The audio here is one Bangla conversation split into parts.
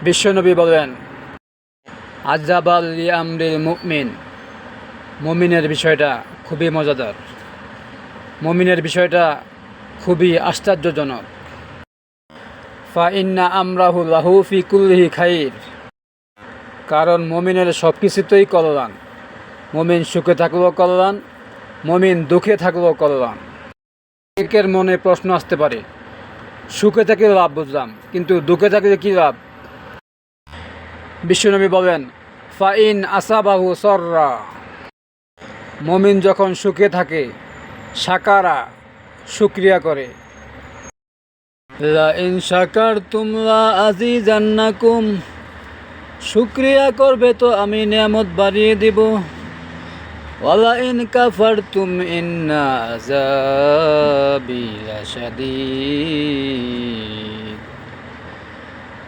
বিশ্বনবী বলেন, আজাবাল লিআমরিল মুমিন, মুমিনের বিষয়টা খুবই মজাদার, মুমিনের বিষয়টা খুবই আশ্চর্যজনক। ফা ইন্না আমরাহু লাহু ফি কুল্লিহি খাইর, কারণ মুমিনের সব কিছুতেই কল্যাণ। মুমিন সুখে থাকলেও কল্যাণ, মুমিন দুঃখে থাকলেও কল্যাণ। একের মনে প্রশ্ন আসতে পারে, সুখে থাকলে লাভ বুঝলাম, কিন্তু দুঃখে থাকলে কী লাভ? বিশ্বনবী বলেন, ফাইন আসাবাহু সররা, মুমিন যখন সুখে থাকে শাকারা, শুকরিয়া করে, লা ইন শাকারতুম লা আযীযান্নাকুম, শুকরিয়া করবে তো আমি নিয়ামত বাড়িয়ে দিব, ওয়ালা ইন কাফারতুম ইন্না আযাবি লাশাদীদ,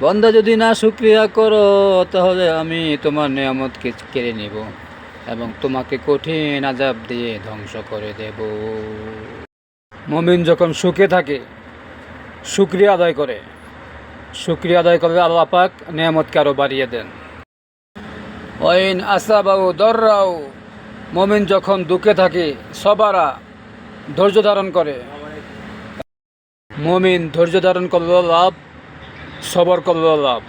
বান্দা যদি না শুকরিয়া করো তাহলে আমি তোমার নিয়ামতকে কেড়ে নেব এবং তোমাকে কঠিন আযাব দিয়ে ধ্বংস করে দেব। মুমিন যখন সুখে থাকে শুকরিয়া আদায় করে, শুকরিয়া আদায় করলে আল্লাহ পাক নিয়ামতকে আরও বাড়িয়ে দেন। ওয়াইন আসাবাহু দররাও, মুমিন যখন দুঃখে থাকে সবারা, ধৈর্য ধারণ করে। মুমিন ধৈর্য ধারণ করলেও লাভ, সবর করলেও লাভ।